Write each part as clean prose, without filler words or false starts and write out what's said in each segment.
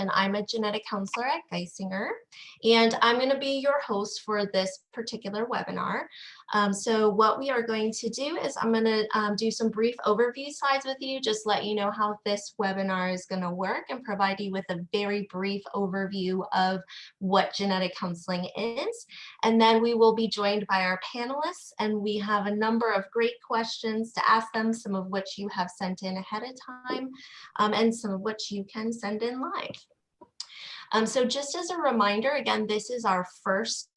and I'm a genetic counselor at Geisinger, and I'm going to be your host for this particular webinar. So what we are going to do is I'm going to do some brief overview slides with you, just let you know how this webinar is going to work and provide you with a very brief overview of what genetic counseling is. And then we will be joined by our panelists, and we have a number of great questions to ask them, some of which you have sent in ahead of time, and some of which you can send in live. So just as a reminder, again, this is our first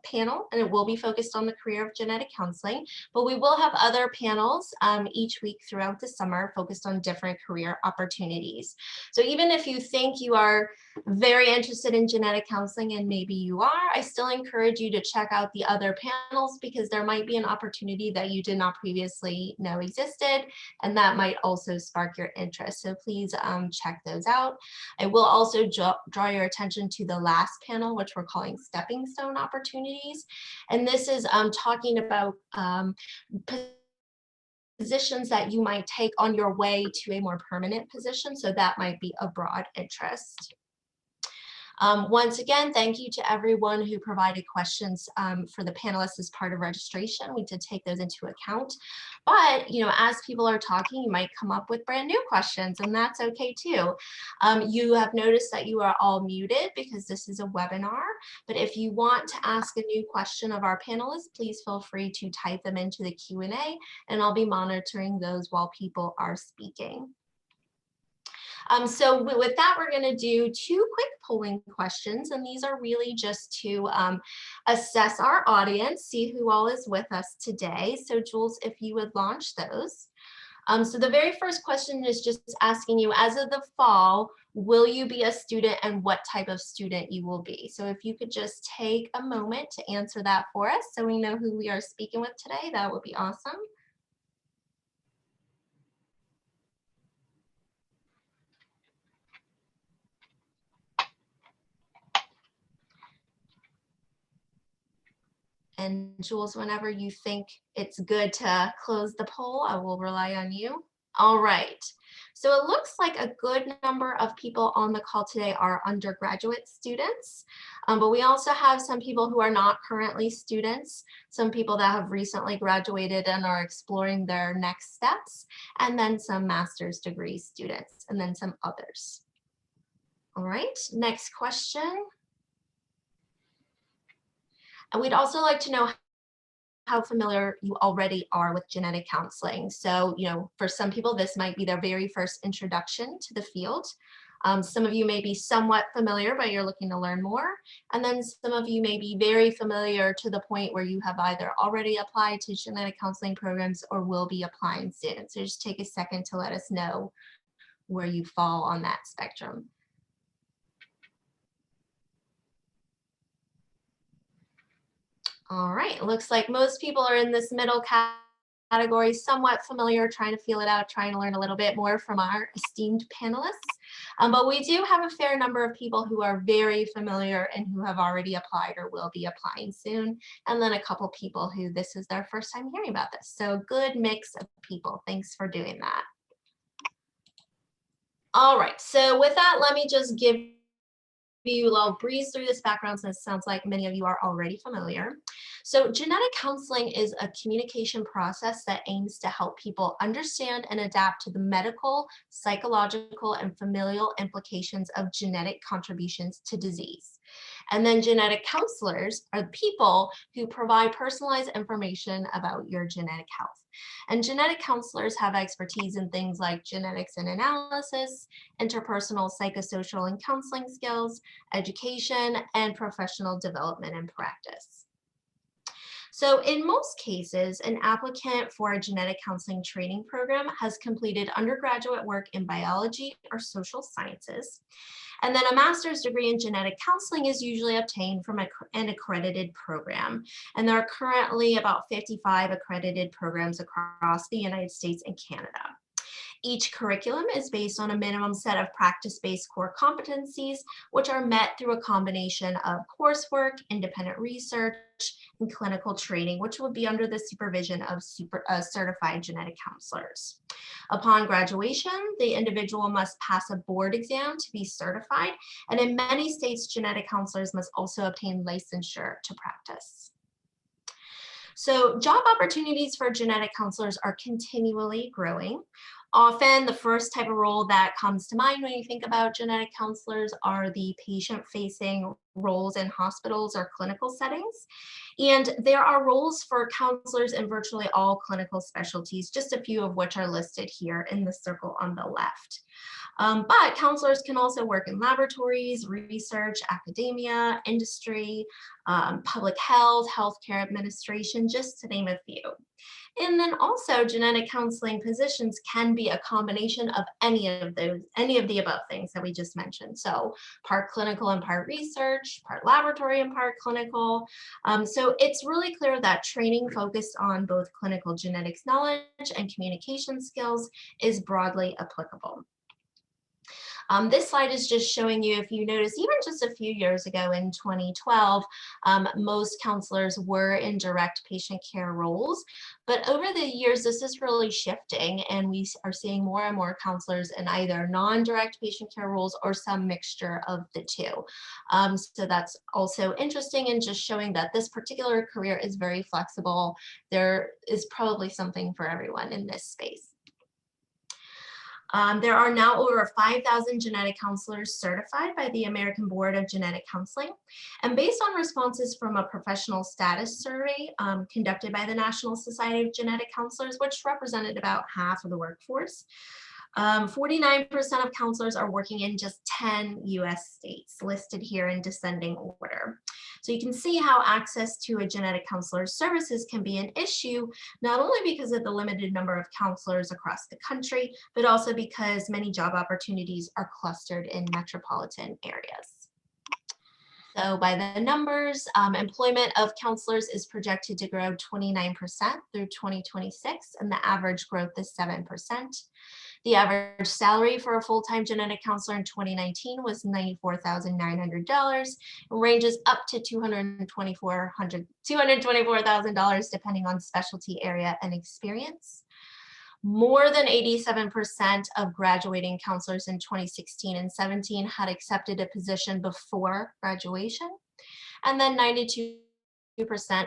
panel, and it will be focused on the career of genetic counseling, but we will have other panels each week throughout the summer focused on different career opportunities. So even if you think you are very interested in genetic counseling, and maybe you are, I still encourage you to check out the other panels, because there might be an opportunity that you did not previously know existed, and that might also spark your interest. So please check those out. I will also draw your attention to the last panel, which we're calling Stepping Stone Opportunities. And this is talking about positions that you might take on your way to a more permanent position. So that might be of broad interest. Once again, thank you to everyone who provided questions for the panelists as part of registration. We did take those into account. But, you know, as people are talking, you might come up with brand new questions, and that's okay too. You have noticed that you are all muted because this is a webinar. But if you want to ask a new question of our panelists, please feel free to type them into the Q&A, and I'll be monitoring those while people are speaking. So with that, we're going to do two quick polling questions, and these are really just to assess our audience, see who all is with us today. So Jules, if you would launch those. So the very first question is just asking you, as of the fall, will you be a student, and what type of student you will be? So if you could just take a moment to answer that for us so we know who we are speaking with today, that would be awesome. And Jules, whenever you think it's good to close the poll, I will rely on you. All right. So it looks like a good number of people on the call today are undergraduate students, but we also have some people who are not currently students, some people that have recently graduated and are exploring their next steps, and then some master's degree students, and then some others. All right, next question. And we'd also like to know how familiar you already are with genetic counseling. So, you know, for some people, this might be their very first introduction to the field. Some of you may be somewhat familiar, but you're looking to learn more. And then some of you may be very familiar to the point where you have either already applied to genetic counseling programs or will be applying soon. So just take a second to let us know where you fall on that spectrum. All right, looks like most people are in this middle category, somewhat familiar, trying to feel it out, trying to learn a little bit more from our esteemed panelists. But we do have a fair number of people who are very familiar and who have already applied or will be applying soon. And then a couple people who this is their first time hearing about this. So good mix of people. Thanks for doing that. All right, so with that, let me just give you, I'll breeze through this background since it sounds like many of you are already familiar. So genetic counseling is a communication process that aims to help people understand and adapt to the medical, psychological, and familial implications of genetic contributions to disease. And then genetic counselors are the people who provide personalized information about your genetic health. And genetic counselors have expertise in things like genetics and analysis, interpersonal psychosocial and counseling skills, education, and professional development and practice. So in most cases, an applicant for a genetic counseling training program has completed undergraduate work in biology or social sciences. And then a master's degree in genetic counseling is usually obtained from an accredited program. And there are currently about 55 accredited programs across the United States and Canada. Each curriculum is based on a minimum set of practice-based core competencies, which are met through a combination of coursework, independent research, and clinical training, which will be under the supervision of certified genetic counselors. Upon graduation, the individual must pass a board exam to be certified, and in many states, genetic counselors must also obtain licensure to practice. So job opportunities for genetic counselors are continually growing. Often the first type of role that comes to mind when you think about genetic counselors are the patient-facing roles in hospitals or clinical settings. And there are roles for counselors in virtually all clinical specialties, just a few of which are listed here in the circle on the left. But counselors can also work in laboratories, research, academia, industry, public health, healthcare administration, just to name a few. And then also genetic counseling positions can be a combination of any of the above things that we just mentioned. So part clinical and part research, part laboratory and part clinical. So it's really clear that training focused on both clinical genetics knowledge and communication skills is broadly applicable. This slide is just showing you, if you notice, even just a few years ago in 2012, most counselors were in direct patient care roles. But over the years, this is really shifting, and we are seeing more and more counselors in either non-direct patient care roles or some mixture of the two. So that's also interesting and just showing that this particular career is very flexible. There is probably something for everyone in this space. There are now over 5,000 genetic counselors certified by the American Board of Genetic Counseling. And based on responses from a professional status survey conducted by the National Society of Genetic Counselors, which represented about half of the workforce, 49% of counselors are working in just 10 US states, listed here in descending order. So you can see how access to a genetic counselor's services can be an issue, not only because of the limited number of counselors across the country, but also because many job opportunities are clustered in metropolitan areas. So by the numbers, employment of counselors is projected to grow 29% through 2026, and the average growth is 7%. The average salary for a full-time genetic counselor in 2019 was $94,900, ranges up to $224,000 depending on specialty area and experience. More than 87% of graduating counselors in 2016 and 17 had accepted a position before graduation, and then 92%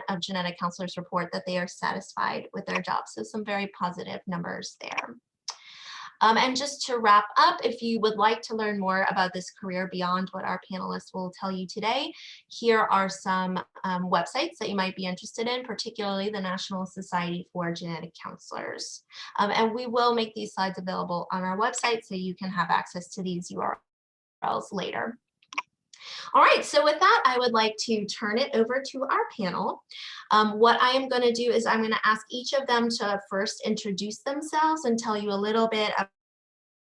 of genetic counselors report that they are satisfied with their jobs. So some very positive numbers there. And just to wrap up, if you would like to learn more about this career beyond what our panelists will tell you today, here are some websites that you might be interested in, particularly the National Society for Genetic Counselors. And we will make these slides available on our website so you can have access to these URLs later. All right, so with that, I would like to turn it over to our panel. What I am going to do is I'm going to ask each of them to first introduce themselves and tell you a little bit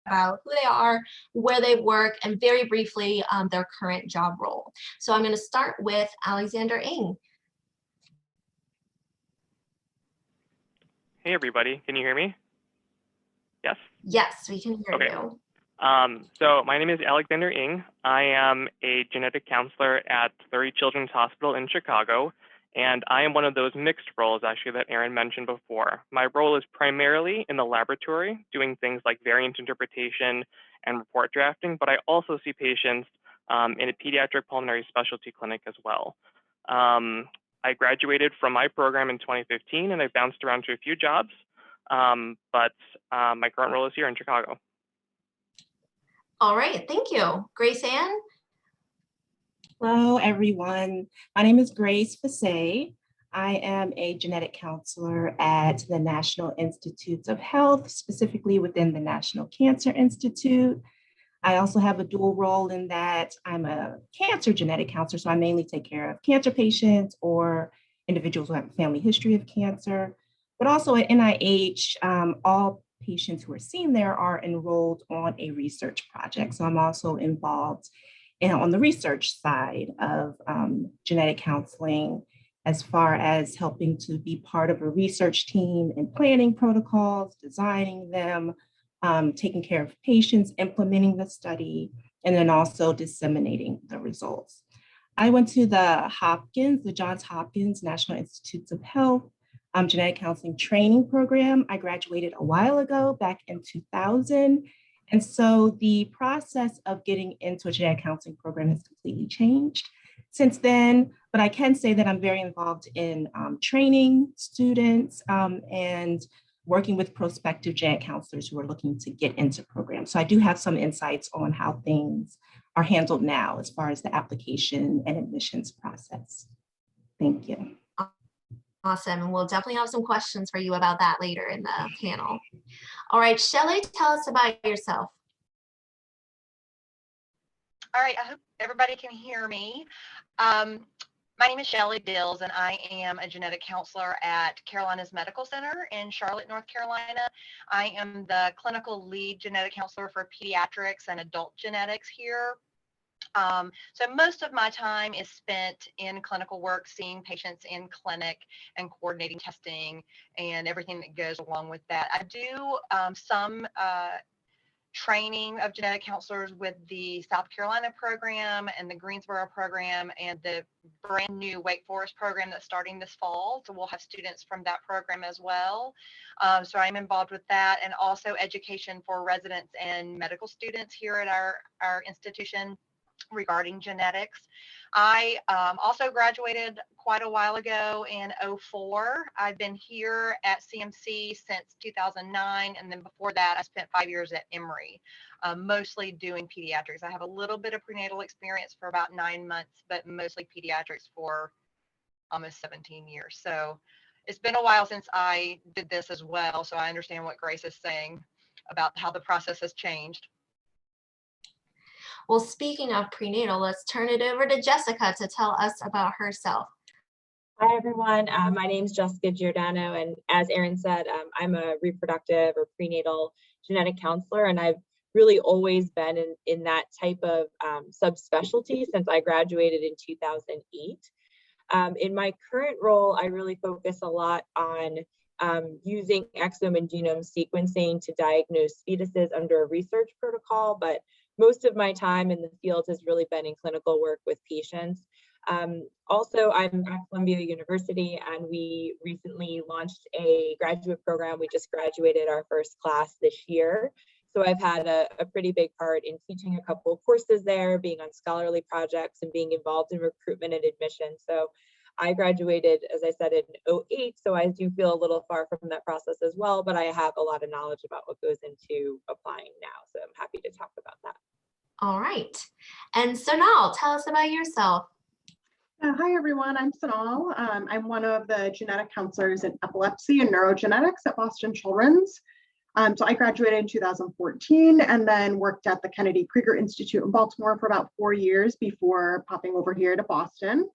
about who they are, where they work, and very briefly, their current job role. So I'm going to start with Alexander Ng. Hey, everybody. Can you hear me? Yes? Yes, we can hear you. So my name is Alexander Ng. I am a genetic counselor at Lurie Children's Hospital in Chicago, and I am one of those mixed roles, actually, that Aaron mentioned before. My role is primarily in the laboratory, doing things like variant interpretation and report drafting, but I also see patients in a pediatric pulmonary specialty clinic as well. I graduated from my program in 2015, and I bounced around to a few jobs, but my current role is here in Chicago. All right, thank you. Grace Ann? Hello, everyone. My name is Grace Fesay. I am a genetic counselor at the National Institutes of Health, specifically within the National Cancer Institute. I also have a dual role in that I'm a cancer genetic counselor, so I mainly take care of cancer patients or individuals who have a family history of cancer. But also at NIH, all patients who are seen there are enrolled on a research project. So I'm also involved on the research side of genetic counseling, as far as helping to be part of a research team and planning protocols, designing them, taking care of patients, implementing the study, and then also disseminating the results. I went to the Johns Hopkins National Institutes of Health genetic counseling training program. I graduated a while ago, back in 2000. And so the process of getting into a genetic counseling program has completely changed since then. But I can say that I'm very involved in training students and working with prospective genetic counselors who are looking to get into programs. So I do have some insights on how things are handled now as far as the application and admissions process. Thank you. Awesome. And we'll definitely have some questions for you about that later in the panel. All right, Shelly, tell us about yourself. All right, I hope everybody can hear me. My name is Shelly Bills, and I am a genetic counselor at Carolinas Medical Center in Charlotte, North Carolina. I am the clinical lead genetic counselor for pediatrics and adult genetics here. So most of my time is spent in clinical work, seeing patients in clinic and coordinating testing and everything that goes along with that. I do some training of genetic counselors with the South Carolina program and the Greensboro program and the brand new Wake Forest program that's starting this fall. So we'll have students from that program as well. So I'm involved with that, and also education for residents and medical students here at our institution regarding genetics. I also graduated quite a while ago in 2004. I've been here at CMC since 2009, and then before that I spent 5 years at Emory, mostly doing pediatrics. I have a little bit of prenatal experience for about 9 months, but mostly pediatrics for almost 17 years. So it's been a while since I did this as well, so I understand what Grace is saying about how the process has changed. Well, speaking of prenatal, let's turn it over to Jessica to tell us about herself. Hi, everyone. My name is Jessica Giordano, and as Erin said, I'm a reproductive or prenatal genetic counselor, and I've really always been in that type of subspecialty since I graduated in 2008. In my current role, I really focus a lot on using exome and genome sequencing to diagnose fetuses under a research protocol, but most of my time in the field has really been in clinical work with patients. Also, I'm at Columbia University, and we recently launched a graduate program. We just graduated our first class this year. So I've had a pretty big part in teaching a couple of courses there, being on scholarly projects, and being involved in recruitment and admission. So I graduated, as I said, in 2008, so I do feel a little far from that process as well, but I have a lot of knowledge about what goes into applying now, so I'm happy to talk about that. All right. And Sanal, tell us about yourself. Hi, everyone. I'm Sanal. I'm one of the genetic counselors in epilepsy and neurogenetics at Boston Children's. So I graduated in 2014 and then worked at the Kennedy Krieger Institute in Baltimore for about 4 years before popping over here to Boston.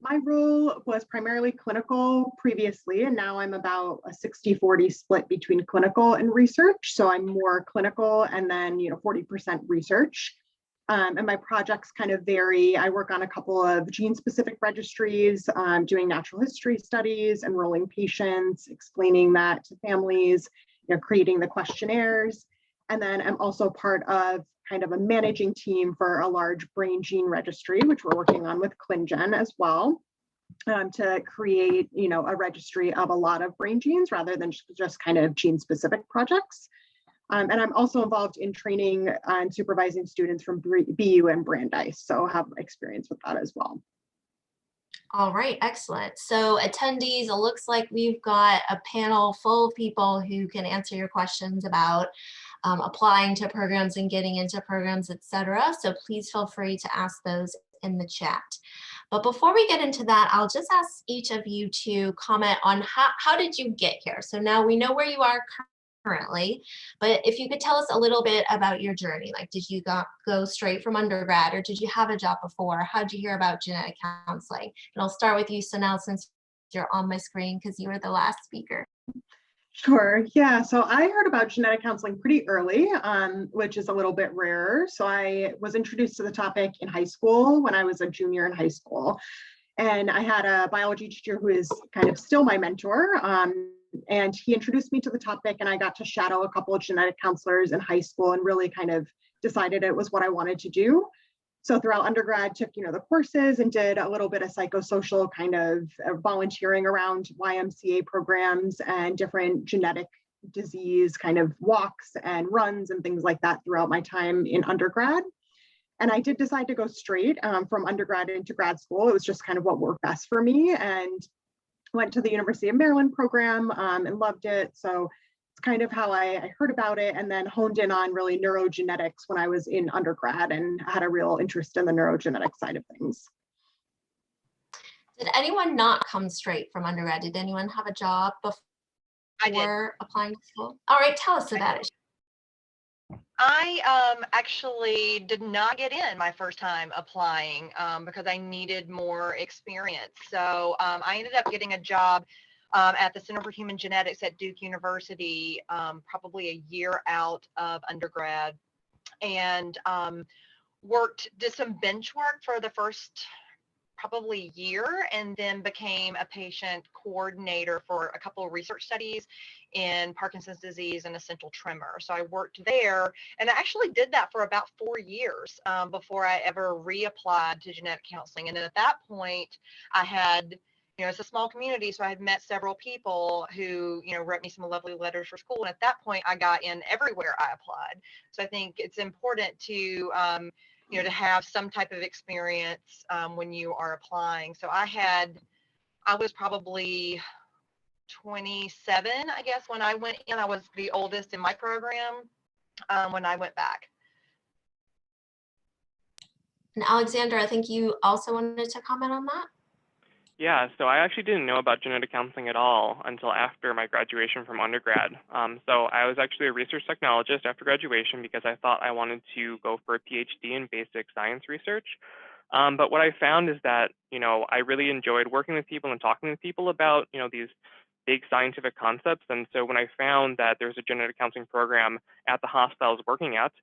My role was primarily clinical previously, and now I'm about a 60-40 split between clinical and research. So I'm more clinical and then 40% research. And my projects kind of vary. I work on a couple of gene-specific registries, doing natural history studies, enrolling patients, explaining that to families, creating the questionnaires. And then I'm also part of kind of a managing team for a large brain gene registry, which we're working on with ClinGen as well, to create, a registry of a lot of brain genes rather than just kind of gene-specific projects. And I'm also involved in training and supervising students from BU and Brandeis, so have experience with that as well. All right, excellent. So attendees, it looks like we've got a panel full of people who can answer your questions about applying to programs and getting into programs, etc. So please feel free to ask those in the chat. But before we get into that, I'll just ask each of you to comment on how did you get here? So now we know where you are currently, but if you could tell us a little bit about your journey, like did you go straight from undergrad, or did you have a job before? How did you hear about genetic counseling? And I'll start with you, Sanal, since you're on my screen because you were the last speaker. Sure. Yeah. So I heard about genetic counseling pretty early, which is a little bit rarer. So I was introduced to the topic in high school when I was a junior in high school. And I had a biology teacher who is kind of still my mentor. And he introduced me to the topic, and I got to shadow a couple of genetic counselors in high school and really kind of decided it was what I wanted to do. So throughout undergrad, took the courses and did a little bit of psychosocial kind of volunteering around YMCA programs and different genetic disease kind of walks and runs and things like that throughout my time in undergrad. And I did decide to go straight from undergrad into grad school. It was just kind of what worked best for me, and went to the University of Maryland program and loved it. So it's kind of how I heard about it, and then honed in on really neurogenetics when I was in undergrad and had a real interest in the neurogenetic side of things. Did anyone not come straight from undergrad? Did anyone have a job before applying to school? All right, tell us about it. I actually did not get in my first time applying because I needed more experience. So I ended up getting a job at the Center for Human Genetics at Duke University, probably a year out of undergrad, and did some bench work for the first probably year, and then became a patient coordinator for a couple of research studies in Parkinson's disease and essential tremor. So I worked there, and I actually did that for about 4 years before I ever reapplied to genetic counseling. And then at that point, I had, it's a small community, so I had met several people who, wrote me some lovely letters for school. And at that point, I got in everywhere I applied. So I think it's important to to have some type of experience when you are applying. So I was probably 27, I guess, when I went in. I was the oldest in my program when I went back. And Alexander, I think you also wanted to comment on that. Yeah, so I actually didn't know about genetic counseling at all until after my graduation from undergrad. So I was actually a research technologist after graduation because I thought I wanted to go for a PhD in basic science research. But what I found is that, I really enjoyed working with people and talking with people about, these big scientific concepts. And so when I found that there was a genetic counseling program at the hospital I was working at,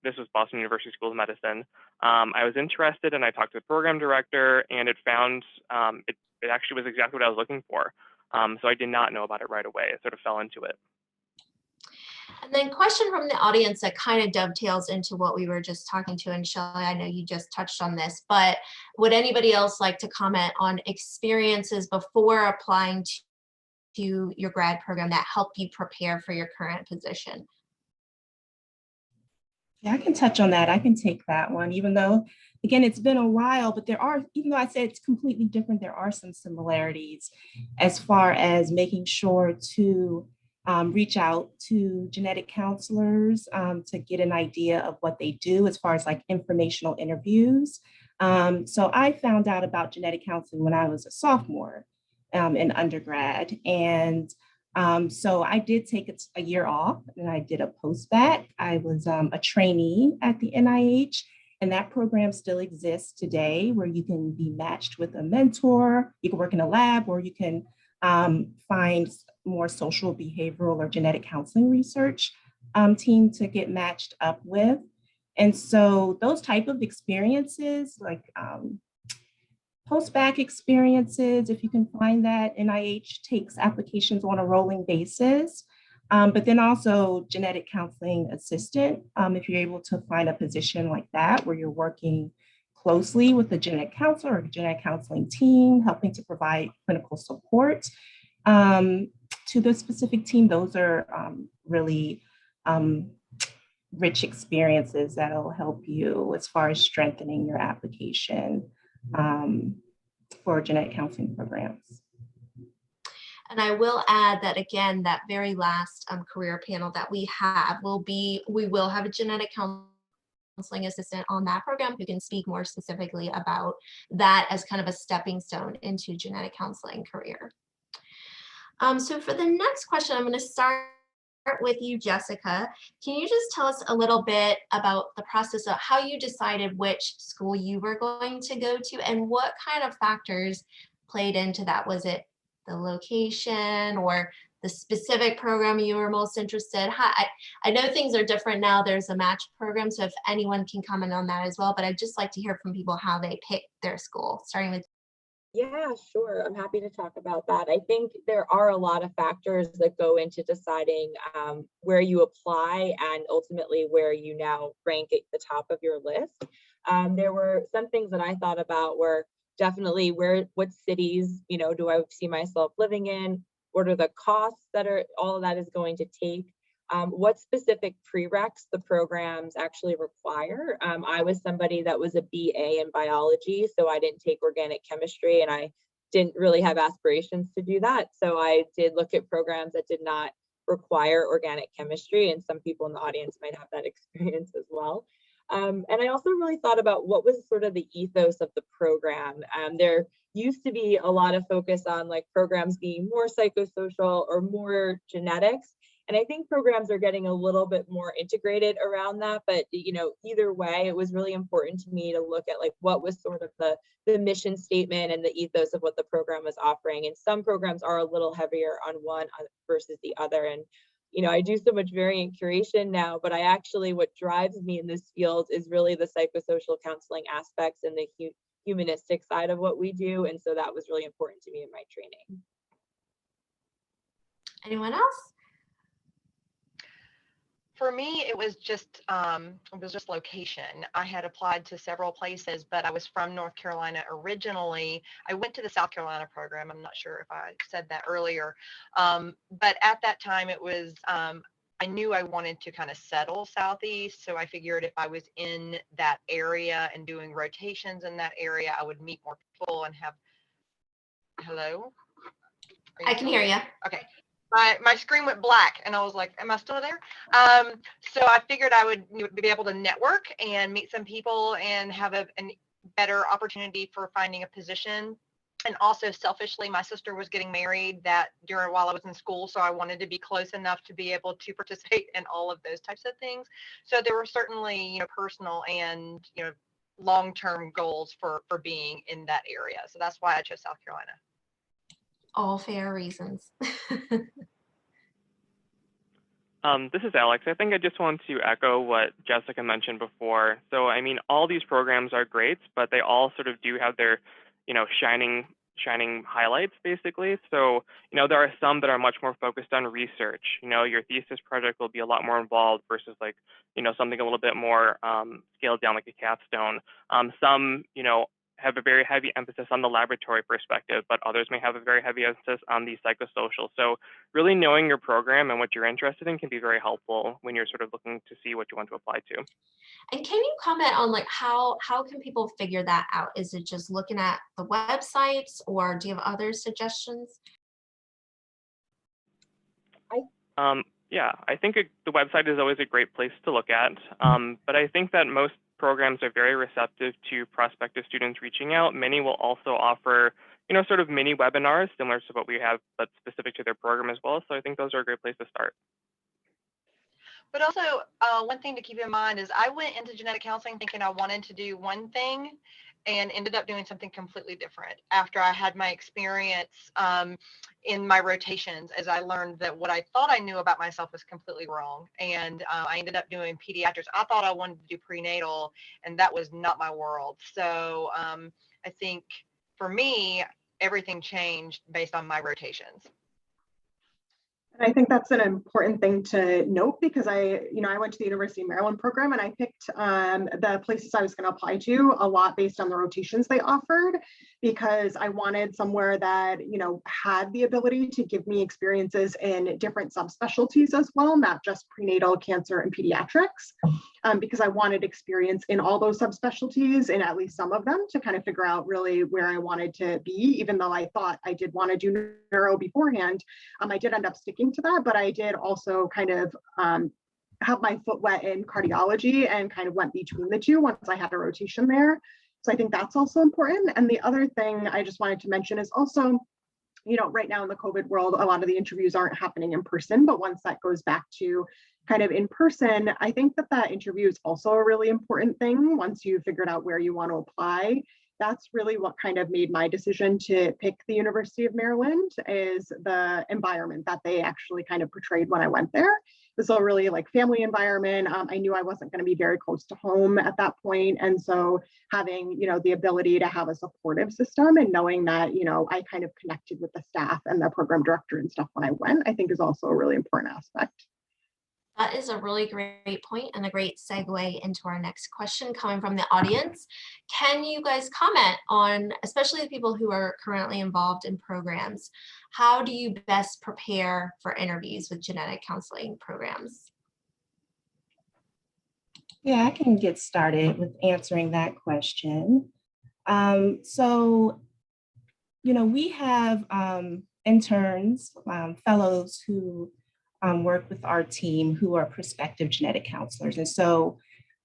this was Boston University School of Medicine, I was interested, and I talked to the program director, and it actually was exactly what I was looking for. So I did not know about it right away. I sort of fell into it. And then question from the audience that kind of dovetails into what we were just talking to. And Shelly, I know you just touched on this, but would anybody else like to comment on experiences before applying to your grad program that helped you prepare for your current position? Yeah, I can touch on that. I can take that one, even though, again, it's been a while, but even though I said it's completely different, there are some similarities as far as making sure to reach out to genetic counselors to get an idea of what they do as far as like informational interviews. So I found out about genetic counseling when I was a sophomore in undergrad. And so I did take a year off, and I did a post-bac. I was a trainee at the NIH, and that program still exists today, where you can be matched with a mentor. You can work in a lab, or you can find more social, behavioral, or genetic counseling research team to get matched up with. And so those type of experiences, like post-bac experiences, if you can find that, NIH takes applications on a rolling basis, but then also genetic counseling assistant, if you're able to find a position like that where you're working closely with the genetic counselor or genetic counseling team, helping to provide clinical support to the specific team, those are really rich experiences that'll help you as far as strengthening your application for genetic counseling programs. And I will add that, again, that very last career panel that we will have a genetic counseling assistant on that program who can speak more specifically about that as kind of a stepping stone into genetic counseling career. So for the next question, I'm going to start with you, Jessica. Can you just tell us a little bit about the process of how you decided which school you were going to go to and what kind of factors played into that? Was it the location or the specific program you were most interested in? I know things are different now. There's a match program, so if anyone can comment on that as well, but I'd just like to hear from people how they picked their school, starting with Yeah, sure. I'm happy to talk about that. I think there are a lot of factors that go into deciding where you apply and ultimately where you now rank at the top of your list. There were some things that I thought about were definitely what cities, do I see myself living in? What are the costs that all of that is going to take? What specific prereqs the programs actually require. I was somebody that was a BA in biology, so I didn't take organic chemistry and I didn't really have aspirations to do that. So I did look at programs that did not require organic chemistry, and some people in the audience might have that experience as well. And I also really thought about what was sort of the ethos of the program. There used to be a lot of focus on like programs being more psychosocial or more genetics. And I think programs are getting a little bit more integrated around that. But, either way, it was really important to me to look at like what was sort of the mission statement and the ethos of what the program was offering. And some programs are a little heavier on one versus the other. And, I do so much variant curation now, but what drives me in this field is really the psychosocial counseling aspects and the humanistic side of what we do. And so that was really important to me in my training. Anyone else? For me, it was just location. I had applied to several places, but I was from North Carolina originally. I went to the South Carolina program. I'm not sure if I said that earlier, but at that time it was, I knew I wanted to kind of settle Southeast. So I figured if I was in that area and doing rotations in that area, I would meet more people and have, hello? I can hear you. Okay. My screen went black and I was like, am I still there? So I figured I would be able to network and meet some people and have a better opportunity for finding a position. And also selfishly, my sister was getting married while I was in school. So I wanted to be close enough to be able to participate in all of those types of things. So there were certainly, personal and, long-term goals for being in that area. So that's why I chose South Carolina. All fair reasons. This is Alex. I think I just want to echo what Jessica mentioned before. So, I mean, all these programs are great, but they all sort of do have their, shining highlights, basically. So, there are some that are much more focused on research. Your thesis project will be a lot more involved versus like, something a little bit more scaled down like a capstone. Some, have a very heavy emphasis on the laboratory perspective, but others may have a very heavy emphasis on the psychosocial. So really knowing your program and what you're interested in can be very helpful when you're sort of looking to see what you want to apply to. And can you comment on like how can people figure that out? Is it just looking at the websites, or do you have other suggestions? Yeah, I think the website is always a great place to look at, but I think that most programs are very receptive to prospective students reaching out. Many will also offer, sort of mini webinars similar to what we have, but specific to their program as well. So I think those are a great place to start. But also, one thing to keep in mind is I went into genetic counseling thinking I wanted to do one thing and ended up doing something completely different after I had my experience in my rotations, as I learned that what I thought I knew about myself was completely wrong. And I ended up doing pediatrics. I thought I wanted to do prenatal, and that was not my world. So I think for me, everything changed based on my rotations. And I think that's an important thing to note, because I went to the University of Maryland program, and I picked the places I was going to apply to a lot based on the rotations they offered, because I wanted somewhere that, had the ability to give me experiences in different subspecialties as well, not just prenatal, cancer, and pediatrics, because I wanted experience in all those subspecialties, in at least some of them, to kind of figure out really where I wanted to be. Even though I thought I did want to do neuro beforehand, I did end up sticking to that, but I did also kind of have my foot wet in cardiology and kind of went between the two once I had a rotation there. So I think that's also important. And the other thing I just wanted to mention is also, right now in the COVID world, a lot of the interviews aren't happening in person, but once that goes back to kind of in person, I think that interview is also a really important thing. Once you've figured out where you want to apply, that's really what kind of made my decision to pick the University of Maryland, is the environment that they actually kind of portrayed when I went there. this is a really like family environment. I knew I wasn't going to be very close to home at that point. And so having, the ability to have a supportive system and knowing that, I kind of connected with the staff and the program director and stuff when I went, I think is also a really important aspect. That is a really great point and a great segue into our next question coming from the audience. Can you guys comment on, especially the people who are currently involved in programs, how do you best prepare for interviews with genetic counseling programs? Yeah, I can get started with answering that question. We have interns, fellows who work with our team who are prospective genetic counselors. And so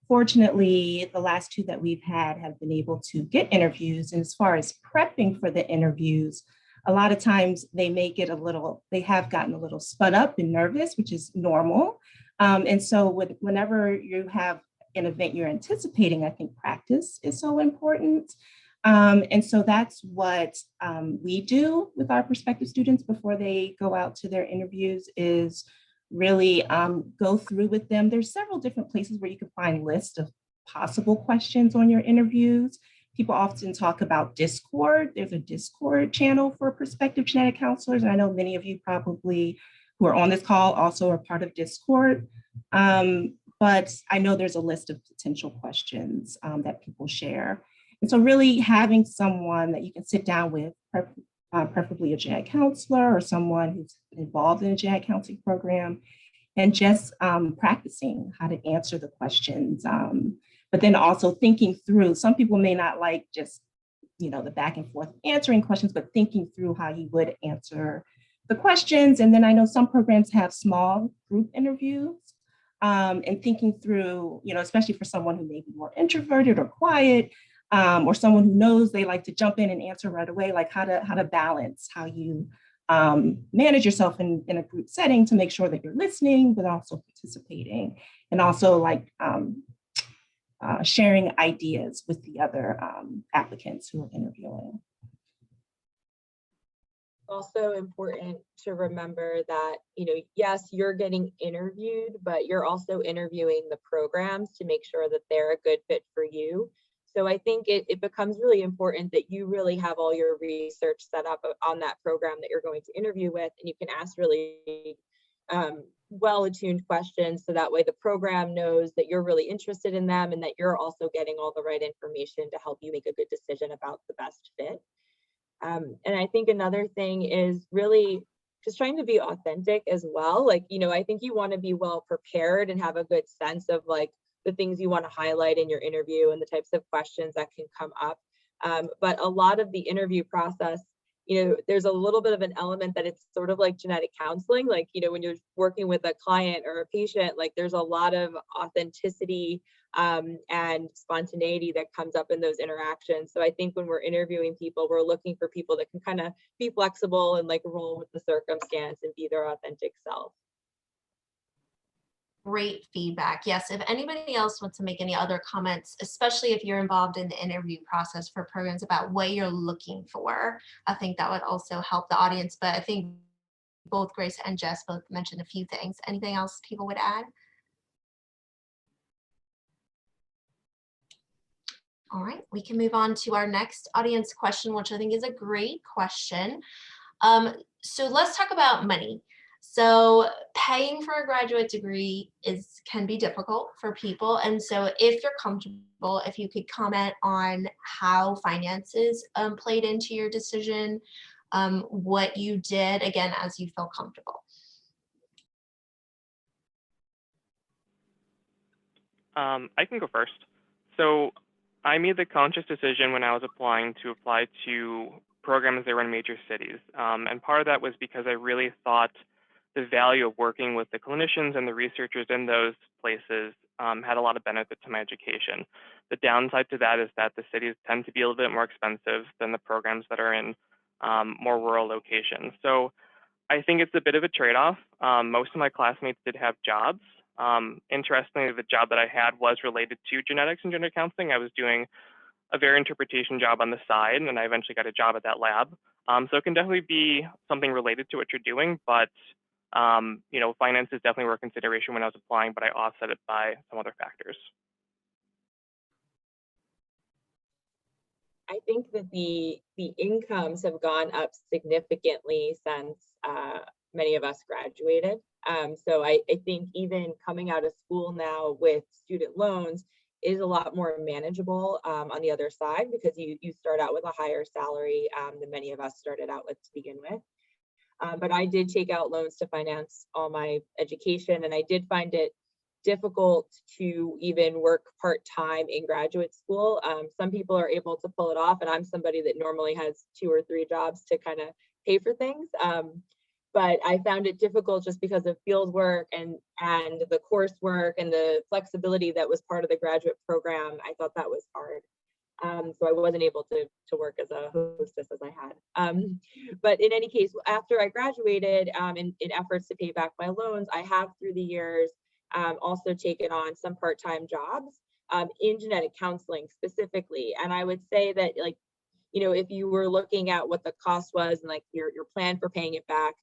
fortunately, the last two that we've had have been able to get interviews. And as far as prepping for the interviews, a lot of times they have gotten a little spun up and nervous, which is normal. And so whenever you have an event you're anticipating, I think practice is so important. And so that's what we do with our prospective students before they go out to their interviews, is really go through with them. There's several different places where you can find lists of possible questions on your interviews. People often talk about Discord. There's a Discord channel for prospective genetic counselors. And I know many of you probably who are on this call also are part of Discord. But I know there's a list of potential questions that people share. And so really having someone that you can sit down with, preferably a genetic counselor or someone who's involved in a genetic counseling program, and just practicing how to answer the questions. But then also thinking through, some people may not like just, the back and forth answering questions, but thinking through how you would answer the questions. And then I know some programs have small group interviews, and thinking through, especially for someone who may be more introverted or quiet, or someone who knows they like to jump in and answer right away, like how to balance how you manage yourself in a group setting to make sure that you're listening, but also participating, and also like sharing ideas with the other applicants who are interviewing. Also important to remember that, yes, you're getting interviewed, but you're also interviewing the programs to make sure that they're a good fit for you. So I think it becomes really important that you really have all your research set up on that program that you're going to interview with, and you can ask really well-attuned questions, so that way the program knows that you're really interested in them and that you're also getting all the right information to help you make a good decision about the best fit. And I think another thing is really just trying to be authentic as well. Like, I think you want to be well prepared and have a good sense of like the things you want to highlight in your interview and the types of questions that can come up. But a lot of the interview process, there's a little bit of an element that it's sort of like genetic counseling. Like, when you're working with a client or a patient, like there's a lot of authenticity and spontaneity that comes up in those interactions. So I think when we're interviewing people, we're looking for people that can kind of be flexible and like roll with the circumstance and be their authentic self. Great feedback. Yes, if anybody else wants to make any other comments, especially if you're involved in the interview process for programs, about what you're looking for, I think that would also help the audience. But I think both Grace and Jess both mentioned a few things. Anything else people would add? All right, we can move on to our next audience question, which I think is a great question. So let's talk about money. So paying for a graduate degree can be difficult for people. And so if you're comfortable, if you could comment on how finances played into your decision, what you did, again, as you feel comfortable. I can go first. So I made the conscious decision when I was applying to programs that were in major cities. And part of that was because I really thought the value of working with the clinicians and the researchers in those places had a lot of benefit to my education. The downside to that is that the cities tend to be a little bit more expensive than the programs that are in more rural locations. So I think it's a bit of a trade-off. Most of my classmates did have jobs. Interestingly, the job that I had was related to genetics and genetic counseling. I was doing a variant interpretation job on the side, and I eventually got a job at that lab. So it can definitely be something related to what you're doing, but Finances definitely were a consideration when I was applying, but I offset it by some other factors. I think that the incomes have gone up significantly since many of us graduated. So I think even coming out of school now with student loans is a lot more manageable on the other side, because you start out with a higher salary than many of us started out with to begin with. But I did take out loans to finance all my education, and I did find it difficult to even work part-time in graduate school. Some people are able to pull it off, and I'm somebody that normally has 2 or 3 jobs to kind of pay for things. But I found it difficult just because of field work and the coursework and the flexibility that was part of the graduate program. I thought that was hard. So I wasn't able to work as a hostess as I had. But in any case, after I graduated, in efforts to pay back my loans, I have through the years also taken on some part-time jobs in genetic counseling specifically. And I would say that, like, if you were looking at what the cost was and like your plan for paying it back,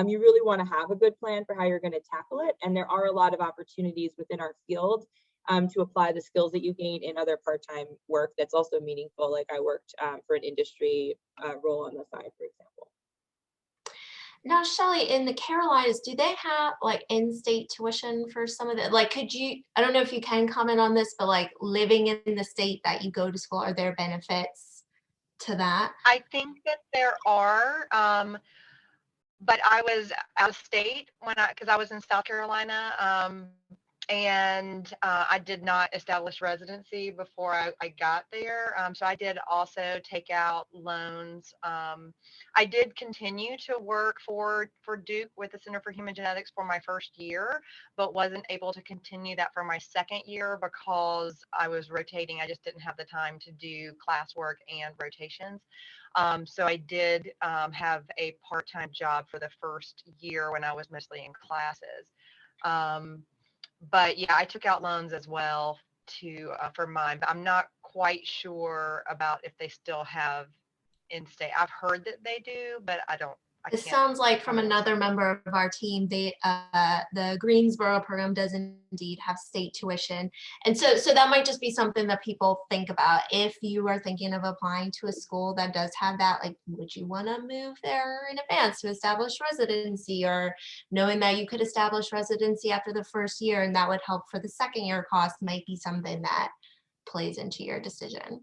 you really want to have a good plan for how you're going to tackle it. And there are a lot of opportunities within our field to apply the skills that you gain in other part-time work that's also meaningful. Like I worked for an industry role on the side, for example. Now, Shelly, in the Carolinas, do they have like in-state tuition for some of the, like, I don't know if you can comment on this, but like living in the state that you go to school, are there benefits to that? I think that there are, but I was out of state because I was in South Carolina, and I did not establish residency before I got there. So I did also take out loans. I did continue to work for Duke with the Center for Human Genetics for my first year, but wasn't able to continue that for my second year because I was rotating. I just didn't have the time to do classwork and rotations. So I did have a part-time job for the first year when I was mostly in classes. But yeah, I took out loans as well for mine, but I'm not quite sure about if they still have in-state. I've heard that they do, but It sounds like from another member of our team, the Greensboro program does indeed have state tuition. And so that might just be something that people think about. If you are thinking of applying to a school that does have that, like, would you want to move there in advance to establish residency, or knowing that you could establish residency after the first year and that would help for the second year cost might be something that plays into your decision.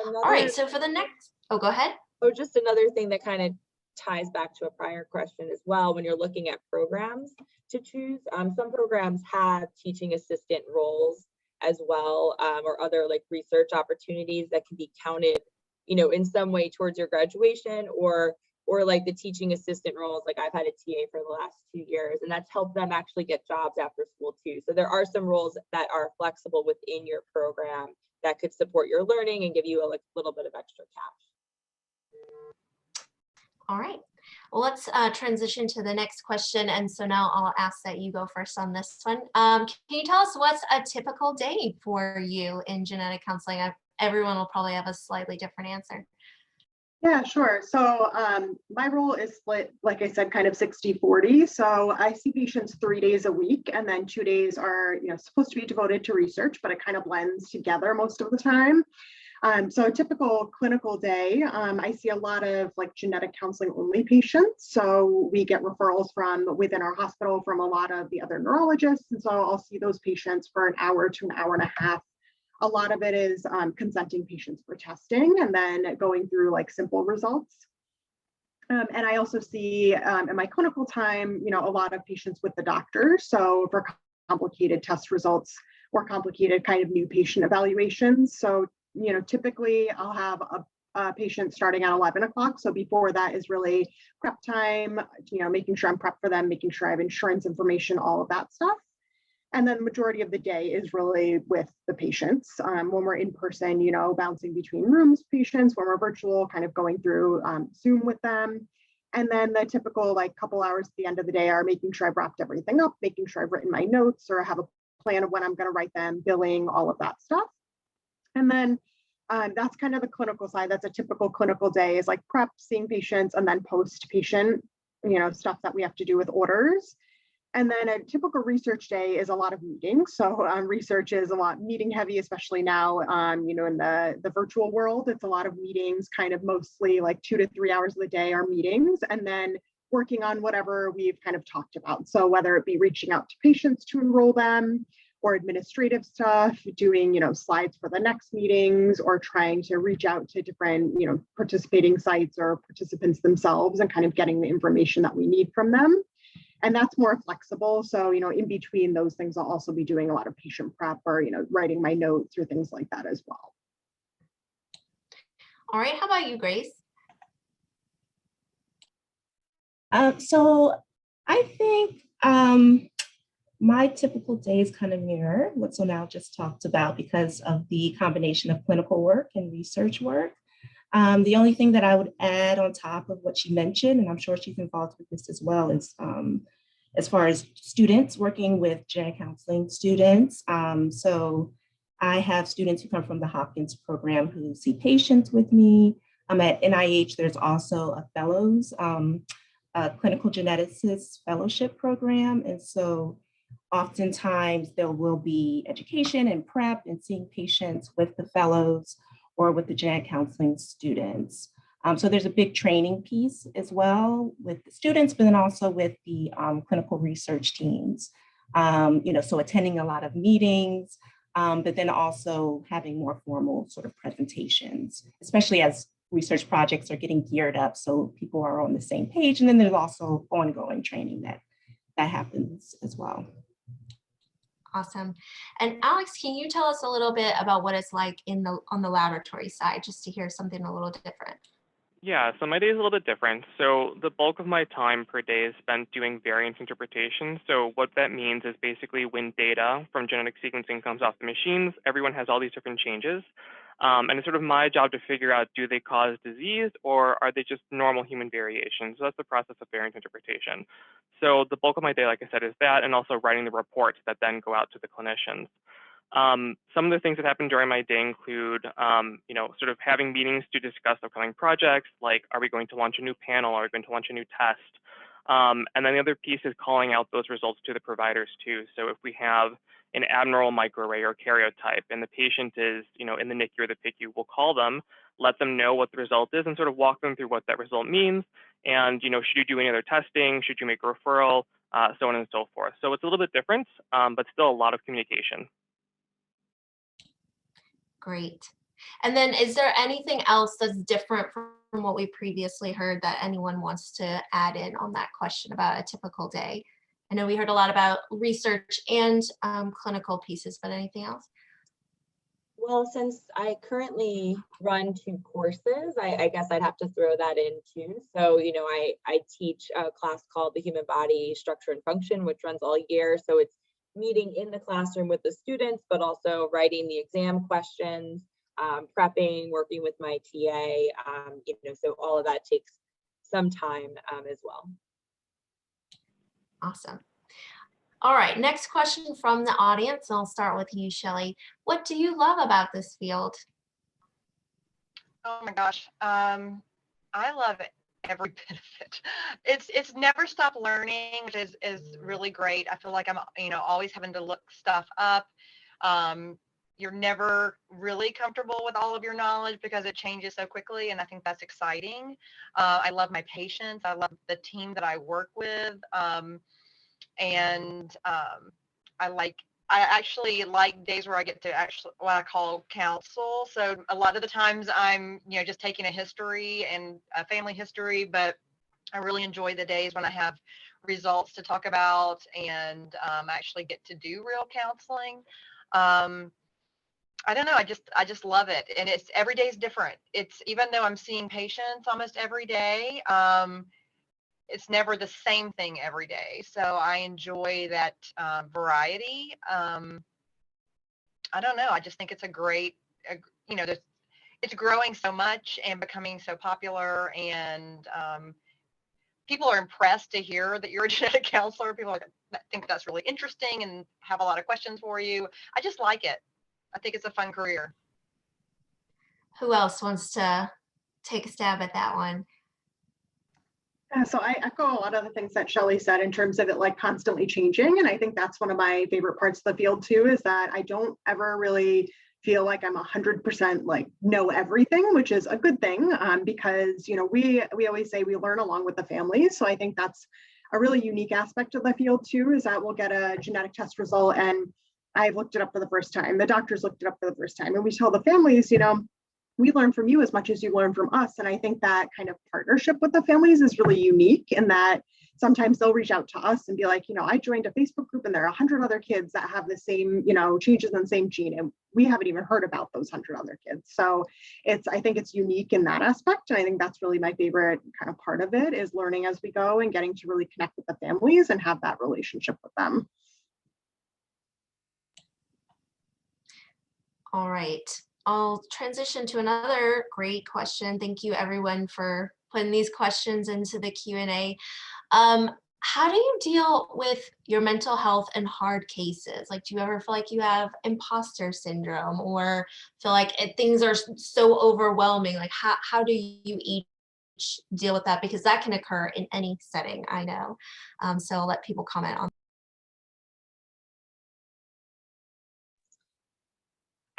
All right, so for the next, go ahead. Oh, just another thing that kind of ties back to a prior question as well. When you're looking at programs to choose, some programs have teaching assistant roles as well, or other like research opportunities that can be counted, in some way towards your graduation, or like the teaching assistant roles. Like I've had a TA for the last 2 years, and that's helped them actually get jobs after school too. So there are some roles that are flexible within your program that could support your learning and give you a little bit of extra cash. All right, well, let's transition to the next question. And so now I'll ask that you go first on this one. Can you tell us what's a typical day for you in genetic counseling? Everyone will probably have a slightly different answer. Yeah, sure. So my role is split, like I said, kind of 60-40. So I see patients 3 days a week, and then 2 days are supposed to be devoted to research, but it kind of blends together most of the time. So a typical clinical day, I see a lot of like genetic counseling only patients. So we get referrals from within our hospital from a lot of the other neurologists. And so I'll see those patients for an hour to an hour and a half. A lot of it is consenting patients for testing and then going through like simple results. And I also see in my clinical time, a lot of patients with the doctor. So for complicated test results or complicated kind of new patient evaluations. So typically I'll have a patient starting at 11 o'clock. So before that is really prep time, making sure I'm prepped for them, making sure I have insurance information, all of that stuff. And then the majority of the day is really with the patients. When we're in person, bouncing between rooms, patients, when we're virtual, kind of going through Zoom with them. And then the typical like couple hours at the end of the day are making sure I've wrapped everything up, making sure I've written my notes or have a plan of when I'm going to write them, billing, all of that stuff. And then that's kind of the clinical side. That's a typical clinical day is like prep, seeing patients, and then post-patient stuff that we have to do with orders. And then a typical research day is a lot of meetings. So research is a lot meeting heavy, especially now, in the virtual world. It's a lot of meetings, kind of mostly like 2 to 3 hours of the day are meetings, and then working on whatever we've kind of talked about. So whether it be reaching out to patients to enroll them, or administrative stuff, doing, slides for the next meetings, or trying to reach out to different, participating sites or participants themselves and kind of getting the information that we need from them. And that's more flexible. So, in between those things, I'll also be doing a lot of patient prep or, writing my notes or things like that as well. All right, how about you, Grace? So I think my typical days kind of mirror what Sonal just talked about because of the combination of clinical work and research work. The only thing that I would add on top of what she mentioned, and I'm sure she's involved with this as well, is as far as students working with genetic counseling students. So I have students who come from the Hopkins program who see patients with me. At NIH, there's also a fellows, a clinical geneticist fellowship program. And so oftentimes there will be education and prep and seeing patients with the fellows or with the genetic counseling students. So there's a big training piece as well with the students, but then also with the clinical research teams. So attending a lot of meetings, but then also having more formal sort of presentations, especially as research projects are getting geared up so people are on the same page. And then there's also ongoing training that happens as well. Awesome. And Alex, can you tell us a little bit about what it's like on the laboratory side, just to hear something a little different? Yeah, so my day is a little bit different. So the bulk of my time per day is spent doing variance interpretation. So what that means is basically when data from genetic sequencing comes off the machines, everyone has all these different changes. And it's sort of my job to figure out, do they cause disease or are they just normal human variations? So that's the process of variance interpretation. So the bulk of my day, like I said, is that, and also writing the reports that then go out to the clinicians. Some of the things that happen during my day include, sort of having meetings to discuss upcoming projects, like, are we going to launch a new panel? Are we going to launch a new test? And then the other piece is calling out those results to the providers too. So if we have an abnormal microarray or karyotype and the patient is, in the NICU or the PICU, we'll call them, let them know what the result is and sort of walk them through what that result means. And, should you do any other testing? Should you make a referral? So on and so forth. So it's a little bit different, but still a lot of communication. Great. And then is there anything else that's different from what we previously heard that anyone wants to add in on that question about a typical day? I know we heard a lot about research and clinical pieces, but anything else? Well, since I currently run 2 courses, I guess I'd have to throw that in too. So, I teach a class called The Human Body Structure and Function, which runs all year. So it's meeting in the classroom with the students, but also writing the exam questions, prepping, working with my TA, so all of that takes some time as well. Awesome. All right, next question from the audience. I'll start with you, Shelly. What do you love about this field? Oh my gosh, I love it. Every bit of it. It's never stop learning, which is really great. I feel like I'm always having to look stuff up. You're never really comfortable with all of your knowledge because it changes so quickly, and I think that's exciting. I love my patients. I love the team that I work with, and I actually like days where I get to actually what I call counsel. So a lot of the times I'm, just taking a history and a family history, but I really enjoy the days when I have results to talk about and actually get to do real counseling. I don't know. I just love it. And it's every day is different. It's even though I'm seeing patients almost every day, it's never the same thing every day. So I enjoy that variety. I don't know. I just think it's a great, it's growing so much and becoming so popular, and people are impressed to hear that you're a genetic counselor. People think that's really interesting and have a lot of questions for you. I just like it. I think it's a fun career. Who else wants to take a stab at that one? So I echo a lot of the things that Shelly said in terms of it like constantly changing. And I think that's one of my favorite parts of the field too, is that I don't ever really feel like I'm 100% like know everything, which is a good thing, because we always say we learn along with the families. So I think that's a really unique aspect of the field too, is that we'll get a genetic test result and I've looked it up for the first time. The doctors looked it up for the first time, and we tell the families, we learn from you as much as you learn from us. And I think that kind of partnership with the families is really unique in that sometimes they'll reach out to us and be like, I joined a Facebook group and there are 100 other kids that have the same, changes in the same gene. And we haven't even heard about those 100 other kids. So I think it's unique in that aspect. And I think that's really my favorite kind of part of it, is learning as we go and getting to really connect with the families and have that relationship with them. All right. I'll transition to another great question. Thank you everyone for putting these questions into the Q&A. How do you deal with your mental health in hard cases? Like, do you ever feel like you have imposter syndrome or feel like things are so overwhelming? Like, how do you each deal with that? Because that can occur in any setting, I know. So I'll let people comment on.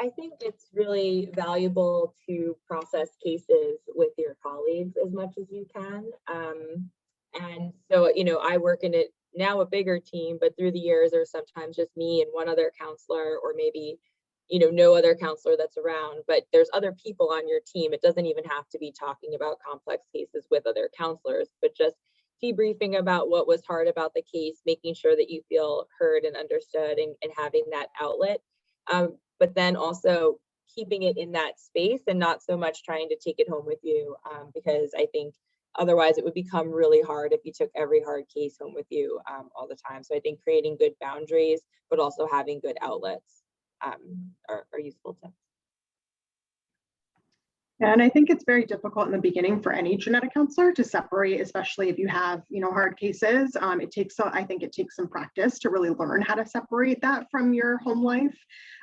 I think it's really valuable to process cases with your colleagues as much as you can. And so, I work in it now a bigger team, but through the years, there's sometimes just me and one other counselor, or maybe, no other counselor that's around, but there's other people on your team. It doesn't even have to be talking about complex cases with other counselors, but just debriefing about what was hard about the case, making sure that you feel heard and understood, and having that outlet. But then also keeping it in that space and not so much trying to take it home with you, because I think otherwise it would become really hard if you took every hard case home with you all the time. So I think creating good boundaries, but also having good outlets are useful tips. And I think it's very difficult in the beginning for any genetic counselor to separate, especially if you have, hard cases. I think it takes some practice to really learn how to separate that from your home life.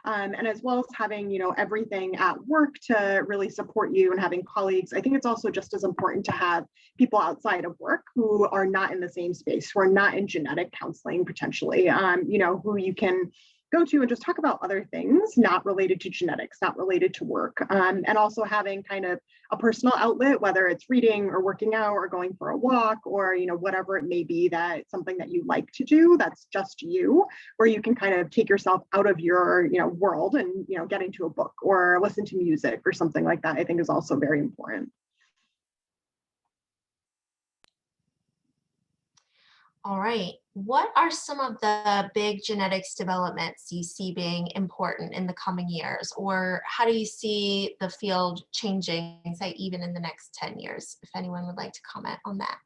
And as well as having, everything at work to really support you and having colleagues. I think it's also just as important to have people outside of work who are not in the same space, who are not in genetic counseling potentially, who you can go to and just talk about other things not related to genetics, not related to work, and also having kind of a personal outlet, whether it's reading or working out or going for a walk or whatever it may be, that something that you like to do that's just you, where you can kind of take yourself out of your world and get into a book or listen to music or something like that. I think is also very important. All right. What are some of the big genetics developments you see being important in the coming years? Or how do you see the field changing, say, even in the next 10 years? If anyone would like to comment on that.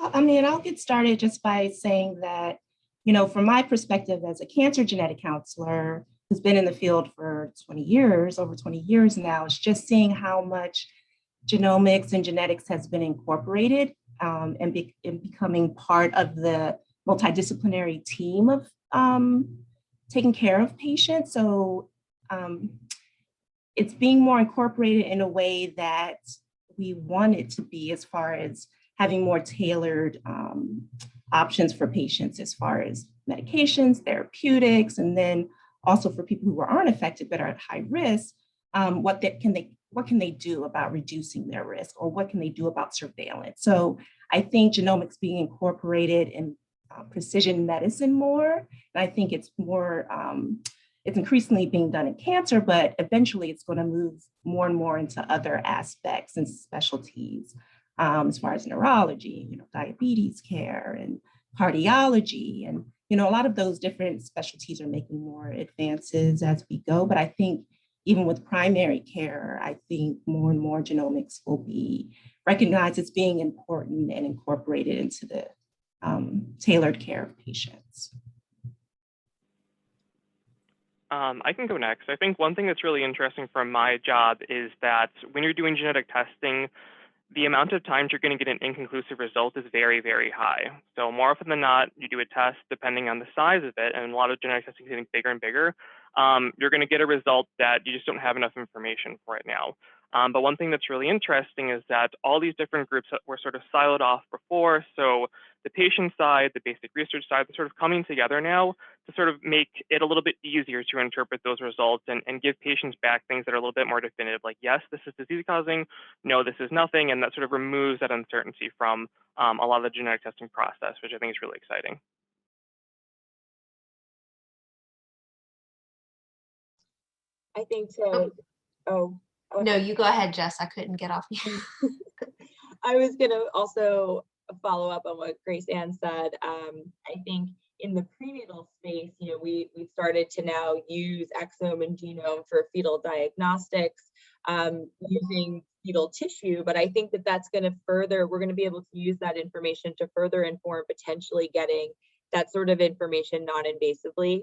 I'll get started just by saying that, from my perspective as a cancer genetic counselor who's been in the field for over 20 years now, it's just seeing how much genomics and genetics has been incorporated and becoming part of the multidisciplinary team of taking care of patients. So it's being more incorporated in a way that we want it to be, as far as having more tailored options for patients as far as medications, therapeutics, and then also for people who aren't affected but are at high risk, what can they do about reducing their risk, or what can they do about surveillance? So I think genomics being incorporated in precision medicine more, and I think it's more, it's increasingly being done in cancer, but eventually it's going to move more and more into other aspects and specialties, as far as neurology, diabetes care and cardiology. And, a lot of those different specialties are making more advances as we go. But I think even with primary care, I think more and more genomics will be recognized as being important and incorporated into the tailored care of patients. I can go next. I think one thing that's really interesting from my job is that when you're doing genetic testing, the amount of times you're going to get an inconclusive result is very, very high. So more often than not, you do a test depending on the size of it, and a lot of genetic testing is getting bigger and bigger. You're going to get a result that you just don't have enough information for it now. But one thing that's really interesting is that all these different groups that were sort of siloed off before, so the patient side, the basic research side, they're sort of coming together now to sort of make it a little bit easier to interpret those results and give patients back things that are a little bit more definitive, like, yes, this is disease causing, no, this is nothing, and that sort of removes that uncertainty from a lot of the genetic testing process, which I think is really exciting. I think to, No, you go ahead, Jess. I couldn't get off you. I was going to also follow up on what Grace Ann said. I think in the prenatal space, we've started to now use exome and genome for fetal diagnostics using fetal tissue, but I think that that's going to further, we're going to be able to use that information to further inform potentially getting that sort of information non-invasively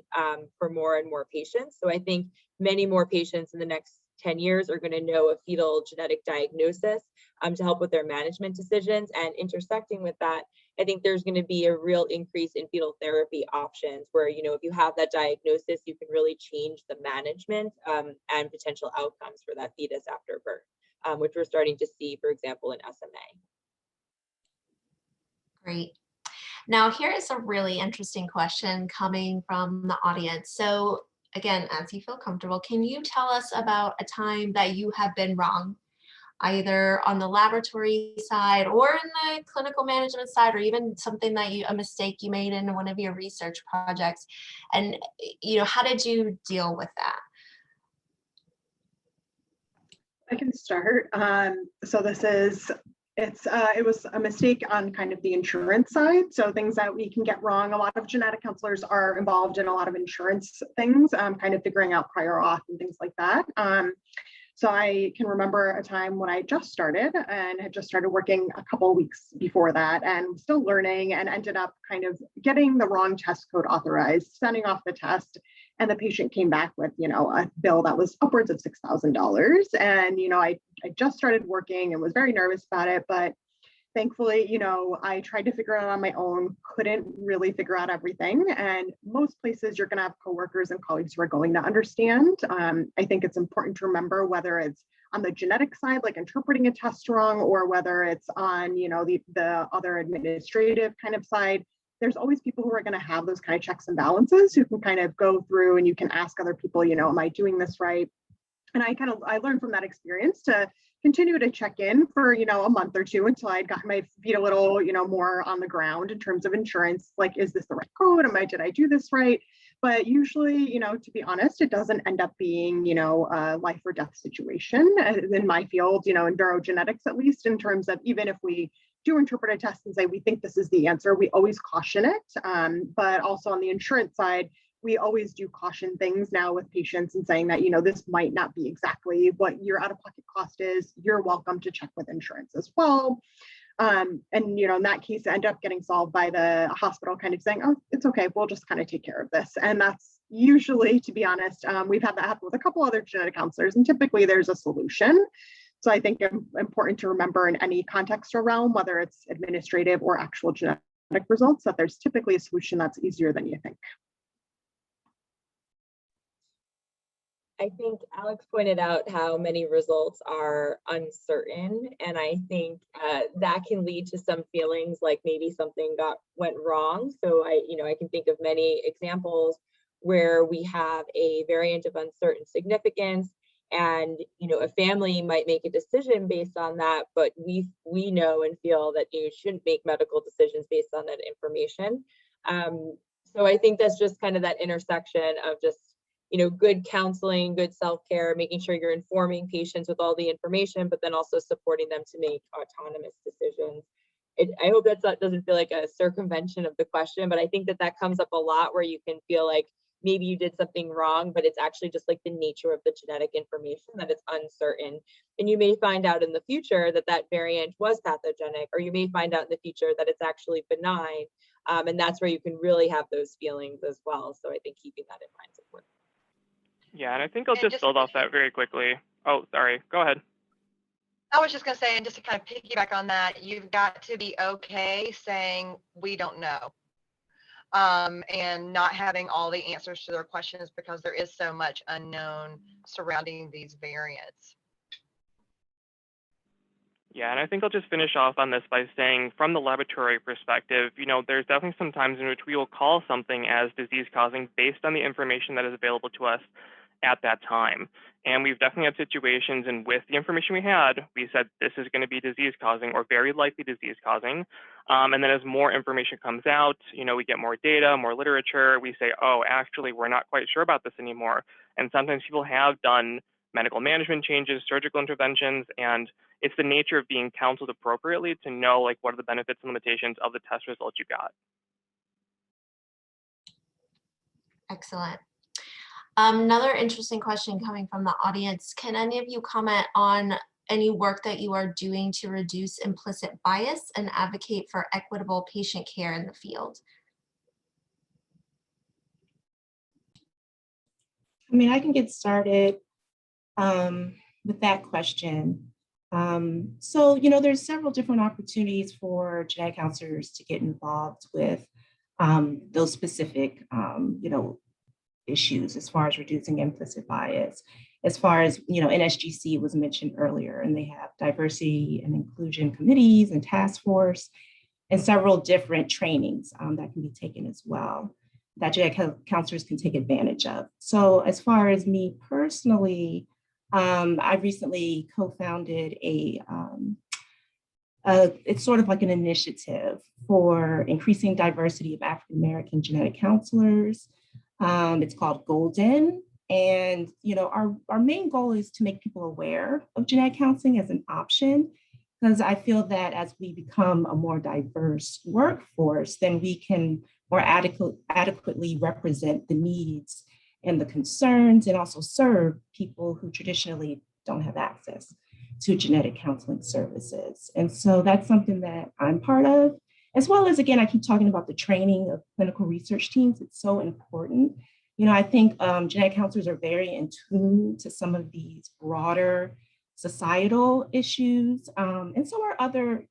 for more and more patients. So I think many more patients in the next 10 years are going to know a fetal genetic diagnosis to help with their management decisions. And intersecting with that, I think there's going to be a real increase in fetal therapy options where, if you have that diagnosis, you can really change the management and potential outcomes for that fetus after birth, which we're starting to see, for example, in SMA. Great. Now, here is a really interesting question coming from the audience. So again, as you feel comfortable, can you tell us about a time that you have been wrong, either on the laboratory side or in the clinical management side, or even something that a mistake you made in one of your research projects? And, how did you deal with that? I can start. So it was a mistake on kind of the insurance side. So things that we can get wrong. A lot of genetic counselors are involved in a lot of insurance things, kind of figuring out prior auth and things like that. So I can remember a time when I just started and had just started working a couple of weeks before that and still learning, and ended up kind of getting the wrong test code authorized, sending off the test, and the patient came back with, a bill that was upwards of $6,000. And, I just started working and was very nervous about it, but thankfully, I tried to figure it out on my own, couldn't really figure out everything. And most places you're going to have coworkers and colleagues who are going to understand. I think it's important to remember whether it's on the genetic side, like interpreting a test wrong, or whether it's on, the other administrative kind of side. There's always people who are going to have those kind of checks and balances who can kind of go through, and you can ask other people, am I doing this right? And I learned from that experience to continue to check in for, a month or two until I'd gotten my feet a little, more on the ground in terms of insurance. Like, is this the right code? Did I do this right? But usually, to be honest, it doesn't end up being, a life or death situation in my field, in neurogenetics, at least, in terms of even if we do interpret a test and say we think this is the answer, we always caution it. But also on the insurance side, we always do caution things now with patients and saying that, this might not be exactly what your out-of-pocket cost is. You're welcome to check with insurance as well. And, in that case, it ended up getting solved by the hospital kind of saying, oh, it's okay, we'll just kind of take care of this. And that's usually, to be honest, we've had that happen with a couple other genetic counselors, and typically there's a solution. So I think it's important to remember in any context or realm, whether it's administrative or actual genetic results, that there's typically a solution that's easier than you think. I think Alex pointed out how many results are uncertain, and I think that can lead to some feelings like maybe something went wrong. So I can think of many examples where we have a variant of uncertain significance, and a family might make a decision based on that, but we know and feel that you shouldn't make medical decisions based on that information. So I think that's just kind of that intersection of just good counseling, good self-care, making sure you're informing patients with all the information, but then also supporting them to make autonomous decisions. I hope that doesn't feel like a circumvention of the question, but I think that comes up a lot where you can feel like maybe you did something wrong, but it's actually just like the nature of the genetic information, that it's uncertain. And you may find out in the future that variant was pathogenic, or you may find out in the future that it's actually benign. And that's where you can really have those feelings as well. So I think keeping that in mind is important. Yeah, and I think I'll just build off that very quickly. Oh, sorry, go ahead. I was just going to say, and just to kind of piggyback on that, you've got to be okay saying we don't know, and not having all the answers to their questions, because there is so much unknown surrounding these variants. Yeah, and I think I'll just finish off on this by saying from the laboratory perspective, there's definitely some times in which we will call something as disease causing based on the information that is available to us at that time. And we've definitely had situations and with the information we had, we said this is going to be disease causing or very likely disease causing. And then as more information comes out, we get more data, more literature, we say, oh, actually, we're not quite sure about this anymore. And sometimes people have done medical management changes, surgical interventions, and it's the nature of being counseled appropriately to know like what are the benefits and limitations of the test results you got. Excellent. Another interesting question coming from the audience. Can any of you comment on any work that you are doing to reduce implicit bias and advocate for equitable patient care in the field? I mean, I can get started with that question. So, there's several different opportunities for genetic counselors to get involved with those specific, issues as far as reducing implicit bias. As far as, NSGC was mentioned earlier, and they have diversity and inclusion committees and task force and several different trainings that can be taken as well that genetic counselors can take advantage of. So as far as me personally, I recently co-founded it's sort of like an initiative for increasing diversity of African-American genetic counselors. It's called GolDen. And, our main goal is to make people aware of genetic counseling as an option, because I feel that as we become a more diverse workforce, then we can more adequately represent the needs and the concerns and also serve people who traditionally don't have access to genetic counseling services. And so that's something that I'm part of, as well as, again, I keep talking about the training of clinical research teams. It's so important. I think genetic counselors are very in tune to some of these broader societal issues, and so are other,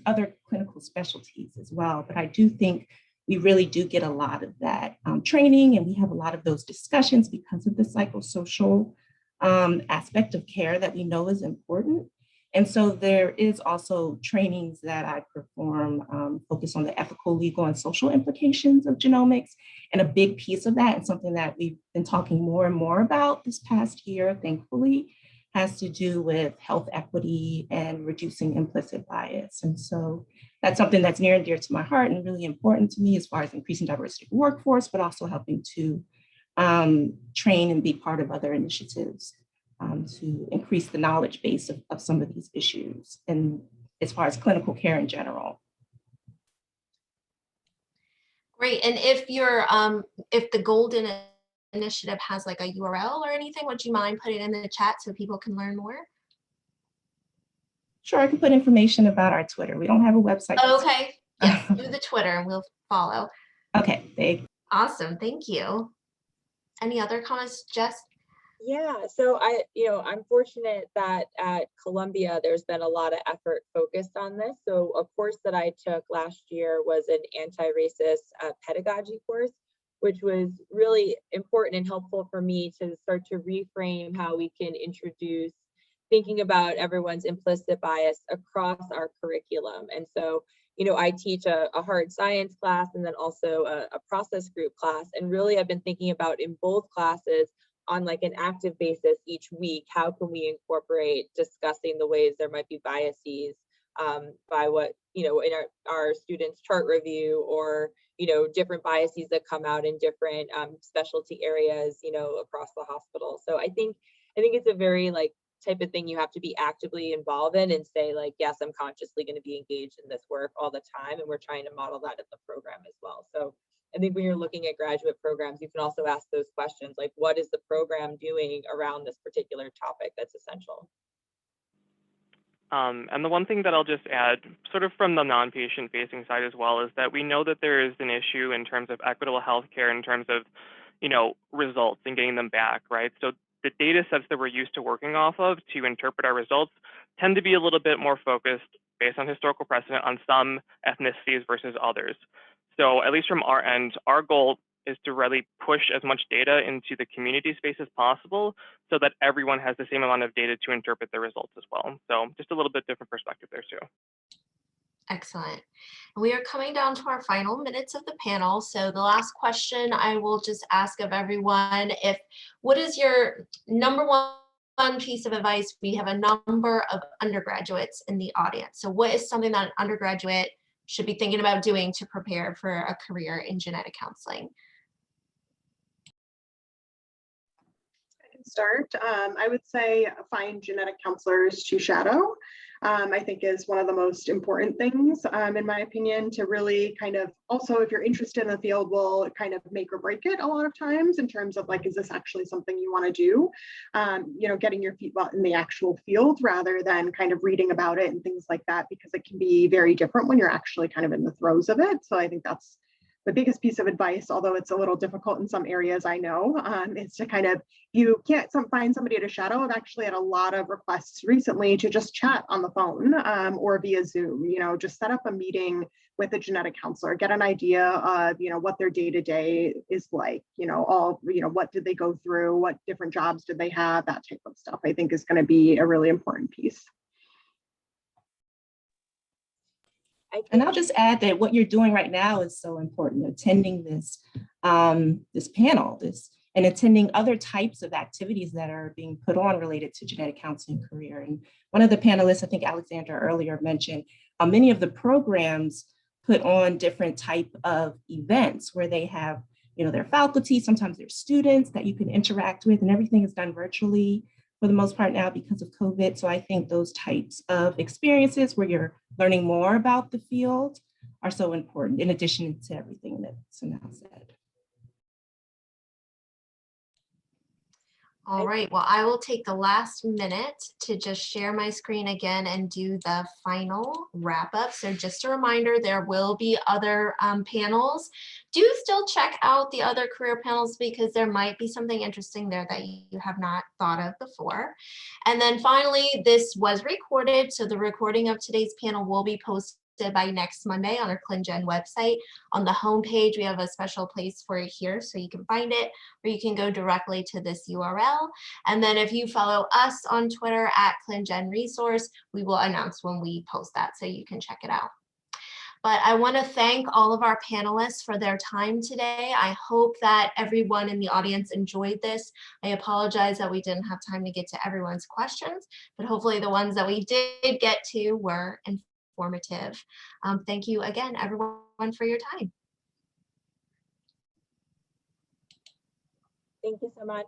other clinical specialties as well. But I do think we really do get a lot of that training, and we have a lot of those discussions because of the psychosocial aspect of care that we know is important. And so there is also trainings that I perform focused on the ethical, legal, and social implications of genomics. And a big piece of that, and something that we've been talking more and more about this past year, thankfully, has to do with health equity and reducing implicit bias. And so that's something that's near and dear to my heart and really important to me as far as increasing diversity of the workforce, but also helping to train and be part of other initiatives to increase the knowledge base of some of these issues, and as far as clinical care in general. Great. And if if the GolDen initiative has like a URL or anything, would you mind putting it in the chat so people can learn more? Sure, I can put information about our Twitter. We don't have a website. Okay. Yes, do the Twitter and we'll follow. Okay. Awesome. Thank you. Any other comments, Jess? Yeah, so I'm fortunate that at Columbia, there's been a lot of effort focused on this. So a course that I took last year was an anti-racist pedagogy course, which was really important and helpful for me to start to reframe how we can introduce thinking about everyone's implicit bias across our curriculum. And so, I teach a hard science class and then also a process group class. And really, I've been thinking about in both classes on like an active basis each week, how can we incorporate discussing the ways there might be biases by what, in our students' chart review, or, different biases that come out in different specialty areas, across the hospital. So I think it's a very type of thing you have to be actively involved in and say yes, I'm consciously going to be engaged in this work all the time. And we're trying to model that in the program as well. So I think when you're looking at graduate programs, you can also ask those questions, like what is the program doing around this particular topic that's essential? And the one thing that I'll just add, sort of from the non-patient facing side as well, is that we know that there is an issue in terms of equitable healthcare, in terms of, results and getting them back, right? So the data sets that we're used to working off of to interpret our results tend to be a little bit more focused based on historical precedent on some ethnicities versus others. So at least from our end, our goal is to really push as much data into the community space as possible so that everyone has the same amount of data to interpret the results as well. So just a little bit different perspective there too. Excellent. We are coming down to our final minutes of the panel. So the last question I will just ask of everyone, what is your number one piece of advice? We have a number of undergraduates in the audience. So what is something that an undergraduate should be thinking about doing to prepare for a career in genetic counseling? I can start. I would say find genetic counselors to shadow. I think is one of the most important things, in my opinion, to really kind of also, if you're interested in the field, will kind of make or break it a lot of times in terms of like, is this actually something you want to do? You know, getting your feet wet in the actual field rather than kind of reading about it and things like that, because it can be very different when you're actually kind of in the throes of it. So I think that's the biggest piece of advice, although it's a little difficult in some areas, I know, is to kind of, you can't find somebody to shadow. I've actually had a lot of requests recently to just chat on the phone or via Zoom, you know, just set up a meeting with a genetic counselor, get an idea of, you know, what their day-to-day is like, you know, what did they go through, what different jobs did they have, that type of stuff, I think is going to be a really important piece. And I'll just add that what you're doing right now is so important, attending this, this panel, and attending other types of activities that are being put on related to genetic counseling career. And one of the panelists, I think Alexandra earlier mentioned, many of the programs put on different type of events where they have, you know, their faculty, sometimes their students that you can interact with, and everything is done virtually for the most part now because of COVID. So I think those types of experiences where you're learning more about the field are so important, in addition to everything that Sanal said. All right, well, I will take the last minute to just share my screen again and do the final wrap up. So just a reminder, there will be other panels. Do still check out the other career panels because there might be something interesting there that you have not thought of before. And then finally, this was recorded. So the recording of today's panel will be posted by next Monday on our ClinGen website. On the homepage, we have a special place for it here, so you can find it, or you can go directly to this URL. And then if you follow us on Twitter at ClinGen Resource, we will announce when we post that, so you can check it out. But I want to thank all of our panelists for their time today. I hope that everyone in the audience enjoyed this. I apologize that we didn't have time to get to everyone's questions, but hopefully the ones that we did get to were informative. Thank you again, everyone, for your time. Thank you so much.